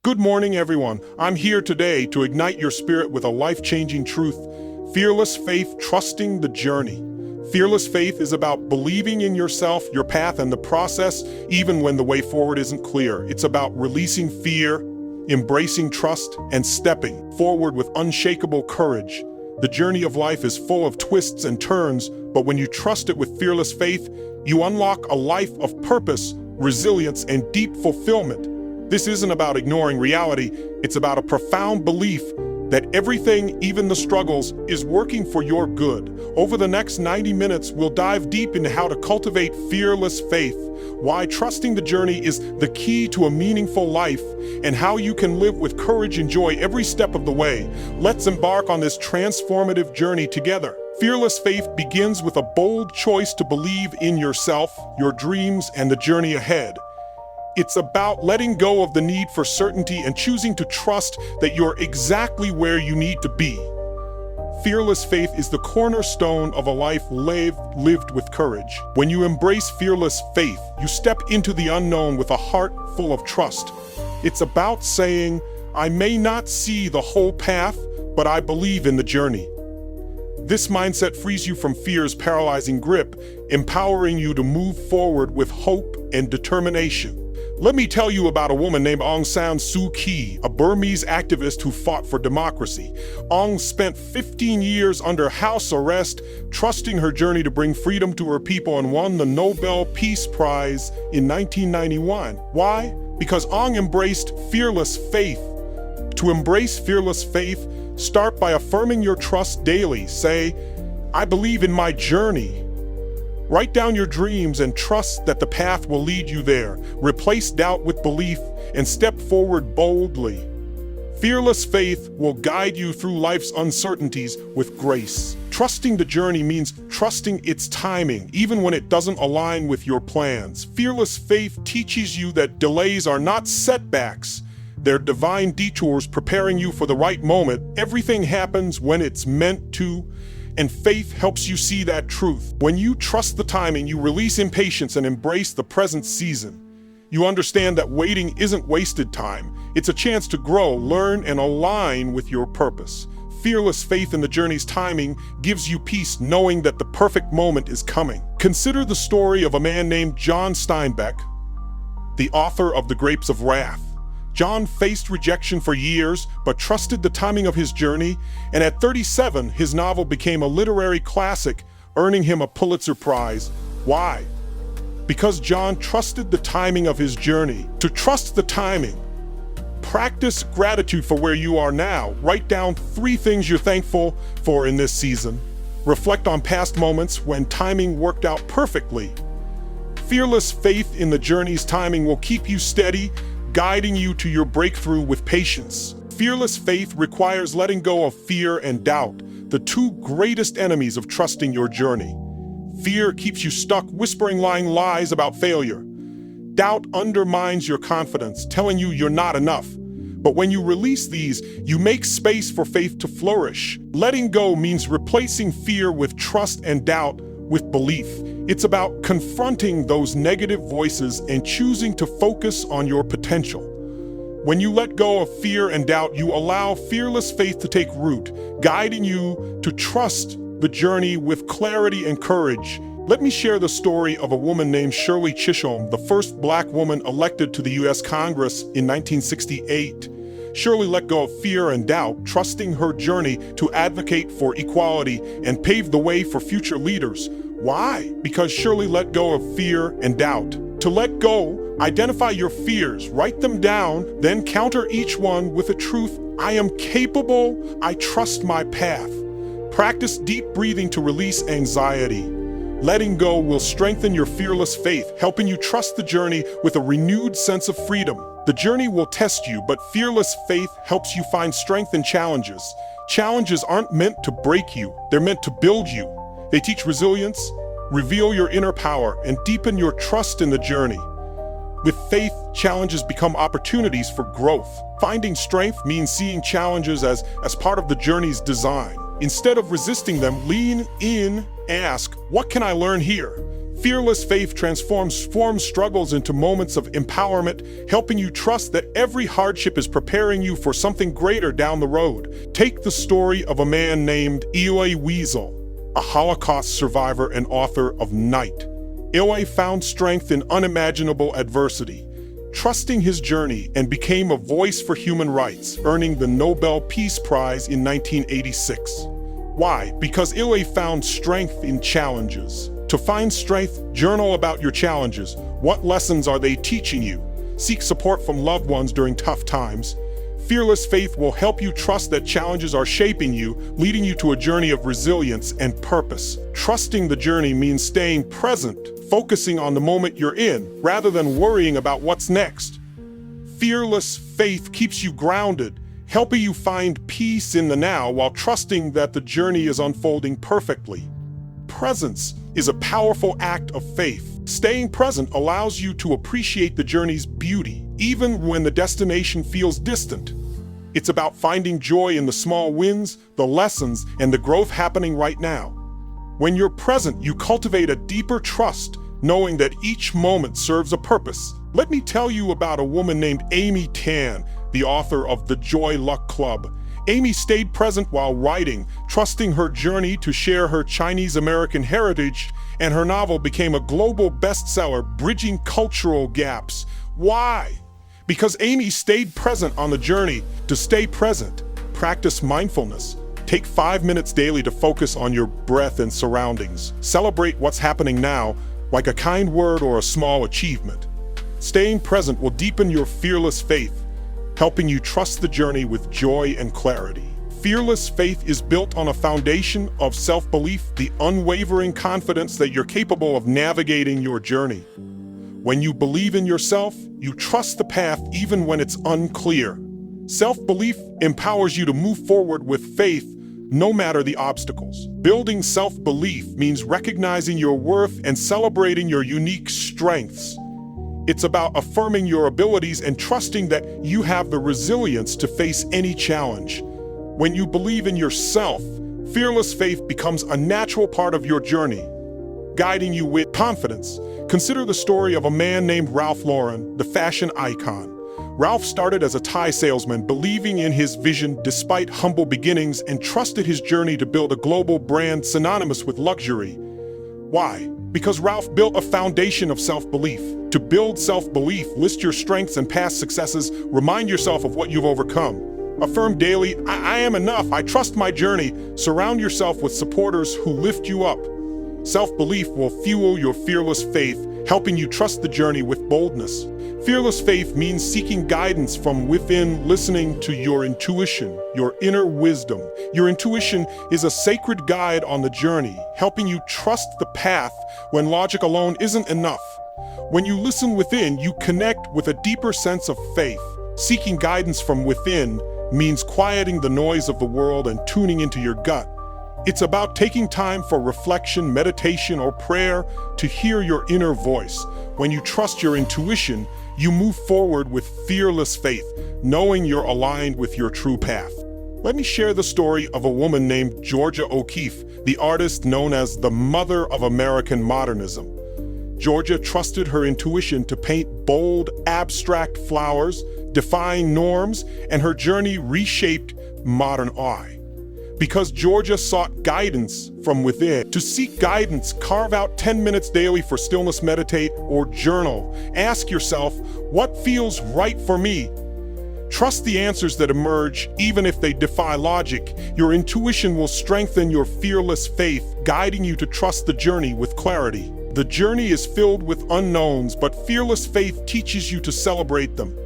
Good morning, everyone. I'm here today to ignite your spirit with a life-changing truth. Fearless faith, trusting the journey. Fearless faith is about believing in yourself, your path, and the process, even when the way forward isn't clear. It's about releasing fear, embracing trust, and stepping forward with unshakable courage. The journey of life is full of twists and turns, but when you trust it with fearless faith, you unlock a life of purpose, resilience, and deep fulfillment. This isn't about ignoring reality, it's about a profound belief that everything, even the struggles, is working for your good. Over the next 90 minutes, we'll dive deep into how to cultivate fearless faith, why trusting the journey is the key to a meaningful life, and how you can live with courage and joy every step of the way. Let's embark on this transformative journey together. Fearless faith begins with a bold choice to believe in yourself, your dreams, and the journey ahead. It's about letting go of the need for certainty and choosing to trust that you're exactly where you need to be. Fearless faith is the cornerstone of a life lived with courage. When you embrace fearless faith, you step into the unknown with a heart full of trust. It's about saying, I may not see the whole path, but I believe in the journey. This mindset frees you from fear's paralyzing grip, empowering you to move forward with hope and determination. Let me tell you about a woman named Aung San Suu Kyi, a Burmese activist who fought for democracy. Aung spent 15 years under house arrest, trusting her journey to bring freedom to her people, and won the Nobel Peace Prize in 1991. Why? Because Aung embraced fearless faith. To embrace fearless faith, start by affirming your trust daily. Say, I believe in my journey. Write down your dreams and trust that the path will lead you there. Replace doubt with belief and step forward boldly. Fearless faith will guide you through life's uncertainties with grace. Trusting the journey means trusting its timing, even when it doesn't align with your plans. Fearless faith teaches you that delays are not setbacks. They're divine detours preparing you for the right moment. Everything happens when it's meant to, and faith helps you see that truth. When you trust the timing, you release impatience and embrace the present season. You understand that waiting isn't wasted time. It's a chance to grow, learn, and align with your purpose. Fearless faith in the journey's timing gives you peace, knowing that the perfect moment is coming. Consider the story of a man named John Steinbeck, the author of The Grapes of Wrath. John faced rejection for years, but trusted the timing of his journey, and at 37, his novel became a literary classic, earning him a Pulitzer Prize. Why? Because John trusted the timing of his journey. To trust the timing, practice gratitude for where you are now. Write down 3 things you're thankful for in this season. Reflect on past moments when timing worked out perfectly. Fearless faith in the journey's timing will keep you steady, guiding you to your breakthrough with patience. Fearless faith requires letting go of fear and doubt, the 2 greatest enemies of trusting your journey. Fear keeps you stuck, whispering lying lies about failure. Doubt undermines your confidence, telling you you're not enough. But when you release these, you make space for faith to flourish. Letting go means replacing fear with trust and doubt with belief. It's about confronting those negative voices and choosing to focus on your potential. When you let go of fear and doubt, you allow fearless faith to take root, guiding you to trust the journey with clarity and courage. Let me share the story of a woman named Shirley Chisholm, the first Black woman elected to the U.S. Congress in 1968. Shirley let go of fear and doubt, trusting her journey to advocate for equality and pave the way for future leaders. Why? Because Shirley let go of fear and doubt. To let go, identify your fears, write them down, then counter each one with a truth. I am capable, I trust my path. Practice deep breathing to release anxiety. Letting go will strengthen your fearless faith, helping you trust the journey with a renewed sense of freedom. The journey will test you, but fearless faith helps you find strength in challenges. Challenges aren't meant to break you, they're meant to build you. They teach resilience, reveal your inner power, and deepen your trust in the journey. With faith, challenges become opportunities for growth. Finding strength means seeing challenges as part of the journey's design. Instead of resisting them, lean in, ask, what can I learn here? Fearless faith transforms struggles into moments of empowerment, helping you trust that every hardship is preparing you for something greater down the road. Take the story of a man named Elie Wiesel, a Holocaust survivor and author of Night. Elie found strength in unimaginable adversity, trusting his journey, and became a voice for human rights, earning the Nobel Peace Prize in 1986. Why? Because Elie found strength in challenges. To find strength, journal about your challenges. What lessons are they teaching you? Seek support from loved ones during tough times. Fearless faith will help you trust that challenges are shaping you, leading you to a journey of resilience and purpose. Trusting the journey means staying present, focusing on the moment you're in, rather than worrying about what's next. Fearless faith keeps you grounded, helping you find peace in the now while trusting that the journey is unfolding perfectly. Presence is a powerful act of faith. Staying present allows you to appreciate the journey's beauty, even when the destination feels distant. It's about finding joy in the small wins, the lessons, and the growth happening right now. When you're present, you cultivate a deeper trust, knowing that each moment serves a purpose. Let me tell you about a woman named Amy Tan, the author of The Joy Luck Club. Amy stayed present while writing, trusting her journey to share her Chinese-American heritage, and her novel became a global bestseller, bridging cultural gaps. Why? Because Amy stayed present on the journey. To stay present, practice mindfulness. Take 5 minutes daily to focus on your breath and surroundings. Celebrate what's happening now, like a kind word or a small achievement. Staying present will deepen your fearless faith, helping you trust the journey with joy and clarity. Fearless faith is built on a foundation of self-belief, the unwavering confidence that you're capable of navigating your journey. When you believe in yourself, you trust the path even when it's unclear. Self-belief empowers you to move forward with faith, no matter the obstacles. Building self-belief means recognizing your worth and celebrating your unique strengths. It's about affirming your abilities and trusting that you have the resilience to face any challenge. When you believe in yourself, fearless faith becomes a natural part of your journey, guiding you with confidence. Consider the story of a man named Ralph Lauren, the fashion icon. Ralph started as a tie salesman, believing in his vision despite humble beginnings, and trusted his journey to build a global brand synonymous with luxury. Why? Because Ralph built a foundation of self-belief. To build self-belief, list your strengths and past successes, remind yourself of what you've overcome. Affirm daily, I am enough, I trust my journey. Surround yourself with supporters who lift you up. Self-belief will fuel your fearless faith, helping you trust the journey with boldness. Fearless faith means seeking guidance from within, listening to your intuition, your inner wisdom. Your intuition is a sacred guide on the journey, helping you trust the path when logic alone isn't enough. When you listen within, you connect with a deeper sense of faith. Seeking guidance from within means quieting the noise of the world and tuning into your gut. It's about taking time for reflection, meditation, or prayer to hear your inner voice. When you trust your intuition, you move forward with fearless faith, knowing you're aligned with your true path. Let me share the story of a woman named Georgia O'Keeffe, the artist known as the mother of American modernism. Georgia trusted her intuition to paint bold, abstract flowers, defying norms, and her journey reshaped modern art. Because Georgia sought guidance from within. To seek guidance, carve out 10 minutes daily for stillness, meditate, or journal. Ask yourself, what feels right for me? Trust the answers that emerge, even if they defy logic. Your intuition will strengthen your fearless faith, guiding you to trust the journey with clarity. The journey is filled with unknowns, but fearless faith teaches you to celebrate them.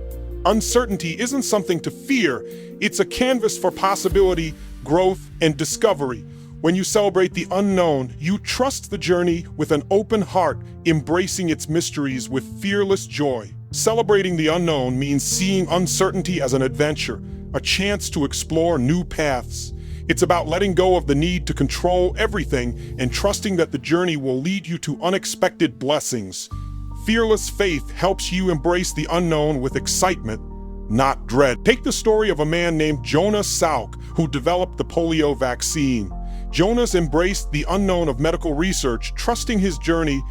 Uncertainty isn't something to fear, it's a canvas for possibility, growth, and discovery. When you celebrate the unknown, you trust the journey with an open heart, embracing its mysteries with fearless joy. Celebrating the unknown means seeing uncertainty as an adventure, a chance to explore new paths. It's about letting go of the need to control everything and trusting that the journey will lead you to unexpected blessings. Fearless faith helps you embrace the unknown with excitement, not dread. Take the story of a man named Jonas Salk, who developed the polio vaccine. Jonas embraced the unknown of medical research, trusting his journey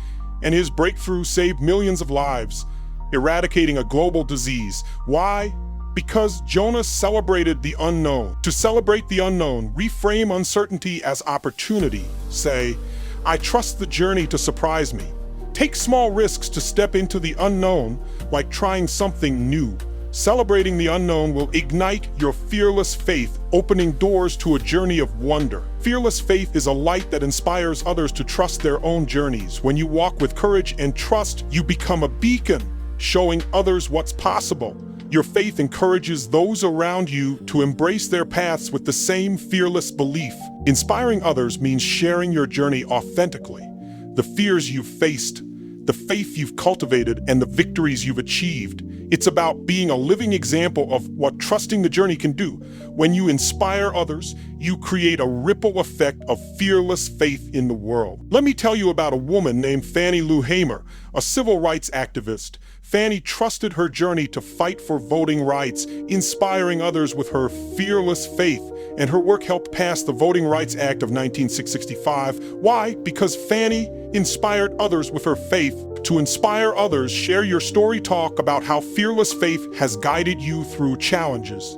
and his breakthrough saved millions of lives, eradicating a global disease. Why? Because Jonah celebrated the unknown. To celebrate the unknown, reframe uncertainty as opportunity. Say, I trust the journey to surprise me. Take small risks to step into the unknown, like trying something new. Celebrating the unknown will ignite your fearless faith, opening doors to a journey of wonder. Fearless faith is a light that inspires others to trust their own journeys. When you walk with courage and trust, you become a beacon, showing others what's possible. Your faith encourages those around you to embrace their paths with the same fearless belief. Inspiring others means sharing your journey authentically. The fears you've faced, the faith you've cultivated, and the victories you've achieved. It's about being a living example of what trusting the journey can do. When you inspire others, you create a ripple effect of fearless faith in the world. Let me tell you about a woman named Fannie Lou Hamer, a civil rights activist. Fannie trusted her journey to fight for voting rights, inspiring others with her fearless faith, and her work helped pass the Voting Rights Act of 1965. Why? Because Fannie inspired others with her faith. To inspire others, share your story. Talk about how fearless faith has guided you through challenges.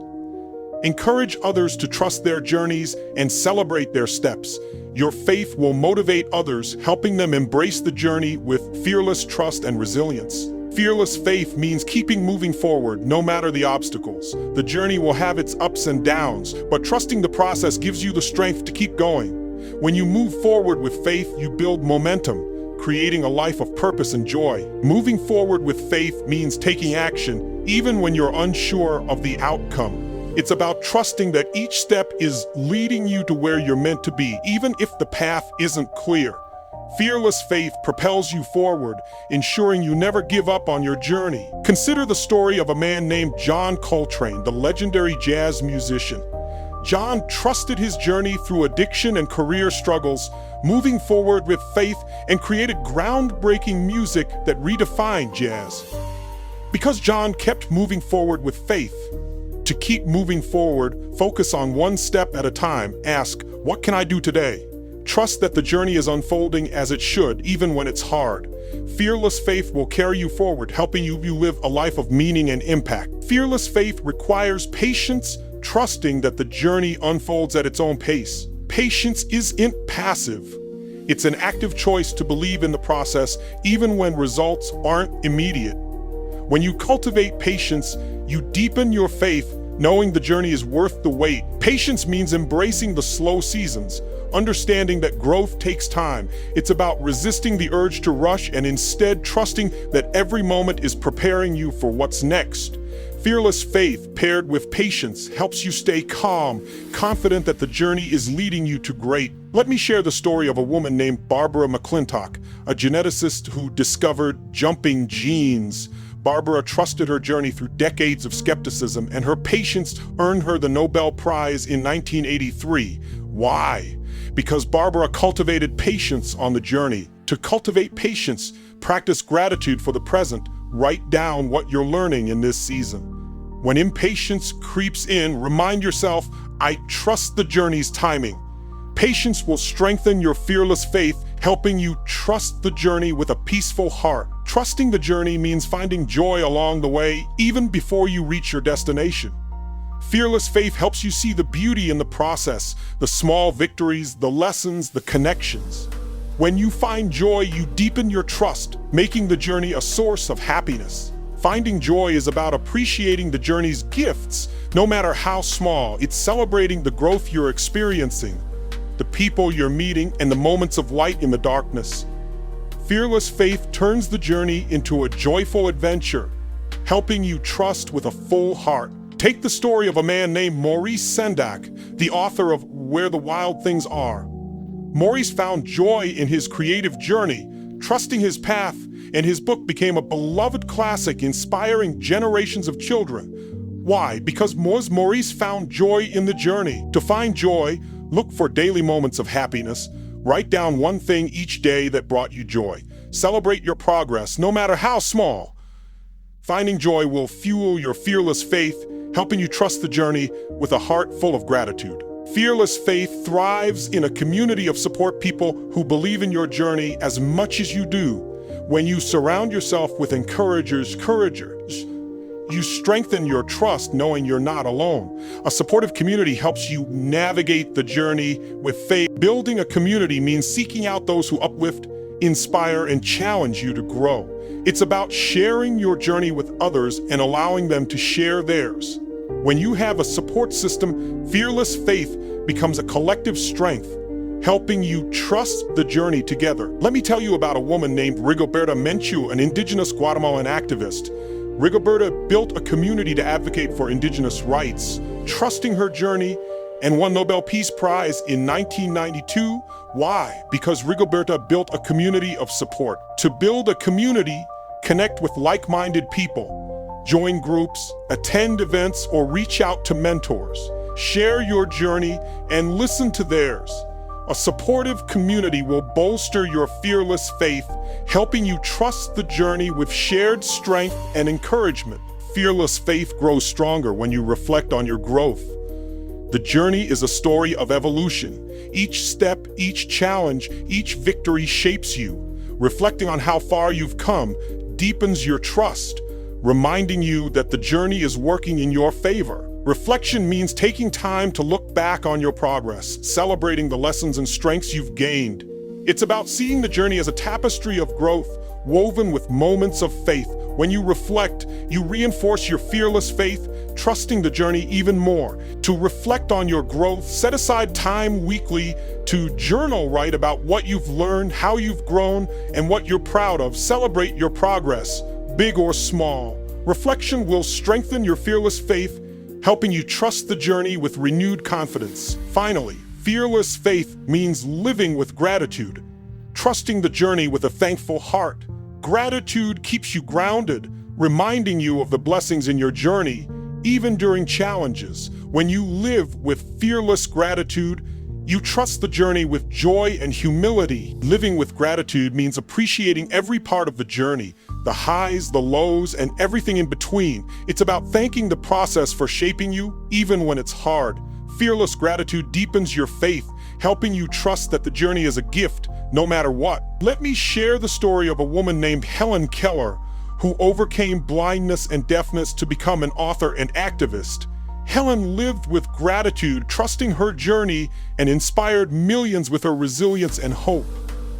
Encourage others to trust their journeys and celebrate their steps. Your faith will motivate others, helping them embrace the journey with fearless trust and resilience. Fearless faith means keeping moving forward no matter the obstacles. The journey will have its ups and downs, but trusting the process gives you the strength to keep going. When you move forward with faith, you build momentum, creating a life of purpose and joy. Moving forward with faith means taking action, even when you're unsure of the outcome. It's about trusting that each step is leading you to where you're meant to be, even if the path isn't clear. Fearless faith propels you forward, ensuring you never give up on your journey. Consider the story of a man named John Coltrane, the legendary jazz musician. John trusted his journey through addiction and career struggles, moving forward with faith and created groundbreaking music that redefined jazz. Because John kept moving forward with faith. To keep moving forward, focus on one step at a time. Ask, what can I do today? Trust that the journey is unfolding as it should, even when it's hard. Fearless faith will carry you forward, helping you live a life of meaning and impact. Fearless faith requires patience, trusting that the journey unfolds at its own pace. Patience isn't passive. It's an active choice to believe in the process, even when results aren't immediate. When you cultivate patience, you deepen your faith, knowing the journey is worth the wait. Patience means embracing the slow seasons, understanding that growth takes time. It's about resisting the urge to rush and instead trusting that every moment is preparing you for what's next. Fearless faith paired with patience helps you stay calm, confident that the journey is leading you to great. Let me share the story of a woman named Barbara McClintock, a geneticist who discovered jumping genes. Barbara trusted her journey through decades of skepticism, and her patience earned her the Nobel Prize in 1983. Why? Because Barbara cultivated patience on the journey. To cultivate patience, practice gratitude for the present. Write down what you're learning in this season. When impatience creeps in, remind yourself, I trust the journey's timing. Patience will strengthen your fearless faith, helping you trust the journey with a peaceful heart. Trusting the journey means finding joy along the way, even before you reach your destination. Fearless faith helps you see the beauty in the process, the small victories, the lessons, the connections. When you find joy, you deepen your trust, making the journey a source of happiness. Finding joy is about appreciating the journey's gifts, no matter how small. It's celebrating the growth you're experiencing, the people you're meeting, and the moments of light in the darkness. Fearless faith turns the journey into a joyful adventure, helping you trust with a full heart. Take the story of a man named Maurice Sendak, the author of Where the Wild Things Are. Maurice found joy in his creative journey, trusting his path, and his book became a beloved classic, inspiring generations of children. Why? Because Maurice found joy in the journey. To find joy, look for daily moments of happiness. Write down one thing each day that brought you joy. Celebrate your progress, no matter how small. Finding joy will fuel your fearless faith, helping you trust the journey with a heart full of gratitude. Fearless faith thrives in a community of support people who believe in your journey as much as you do. When you surround yourself with encouragers, you strengthen your trust knowing you're not alone. A supportive community helps you navigate the journey with faith. Building a community means seeking out those who uplift, inspire, and challenge you to grow. It's about sharing your journey with others and allowing them to share theirs. When you have a support system, fearless faith becomes a collective strength, helping you trust the journey together. Let me tell you about a woman named Rigoberta Menchú, an indigenous Guatemalan activist. Rigoberta built a community to advocate for indigenous rights, trusting her journey, and won Nobel Peace Prize in 1992. Why? Because Rigoberta built a community of support. To build a community, connect with like-minded people, join groups, attend events, or reach out to mentors. Share your journey and listen to theirs. A supportive community will bolster your fearless faith, helping you trust the journey with shared strength and encouragement. Fearless faith grows stronger when you reflect on your growth. The journey is a story of evolution. Each step, each challenge, each victory shapes you. Reflecting on how far you've come deepens your trust, reminding you that the journey is working in your favor. Reflection means taking time to look back on your progress, celebrating the lessons and strengths you've gained. It's about seeing the journey as a tapestry of growth, woven with moments of faith. When you reflect, you reinforce your fearless faith, trusting the journey even more. To reflect on your growth, set aside time weekly to journal, write about what you've learned, how you've grown, and what you're proud of. Celebrate your progress, big or small. Reflection will strengthen your fearless faith, helping you trust the journey with renewed confidence. Finally, fearless faith means living with gratitude, trusting the journey with a thankful heart. Gratitude keeps you grounded, reminding you of the blessings in your journey, even during challenges. When you live with fearless gratitude, you trust the journey with joy and humility. Living with gratitude means appreciating every part of the journey, the highs, the lows, and everything in between. It's about thanking the process for shaping you, even when it's hard. Fearless gratitude deepens your faith, helping you trust that the journey is a gift, no matter what. Let me share the story of a woman named Helen Keller, who overcame blindness and deafness to become an author and activist. Helen lived with gratitude, trusting her journey, and inspired millions with her resilience and hope.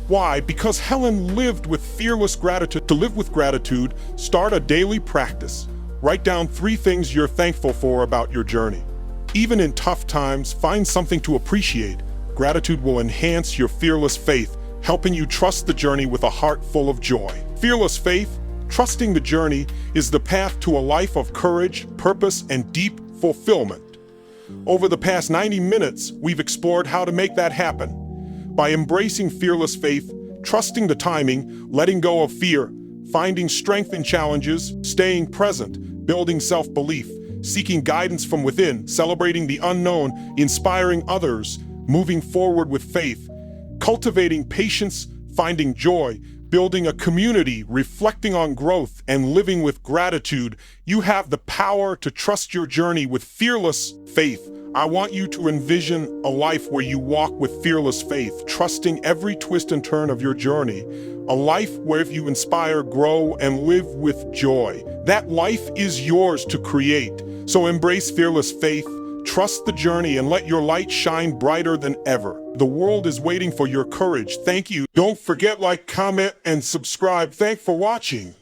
Why? Because Helen lived with fearless gratitude. To live with gratitude, start a daily practice. Write down 3 things you're thankful for about your journey. Even in tough times, find something to appreciate. Gratitude will enhance your fearless faith, helping you trust the journey with a heart full of joy. Fearless faith, trusting the journey, is the path to a life of courage, purpose, and deep fulfillment. Over the past 90 minutes, we've explored how to make that happen. By embracing fearless faith, trusting the timing, letting go of fear, finding strength in challenges, staying present, building self-belief, seeking guidance from within, celebrating the unknown, inspiring others, moving forward with faith, cultivating patience, finding joy, building a community, reflecting on growth, and living with gratitude, you have the power to trust your journey with fearless faith. I want you to envision a life where you walk with fearless faith, trusting every twist and turn of your journey. A life where you inspire, grow, and live with joy. That life is yours to create. So embrace fearless faith, trust the journey, and let your light shine brighter than ever. The world is waiting for your courage. Thank you. Don't forget, like, comment, and subscribe. Thanks for watching.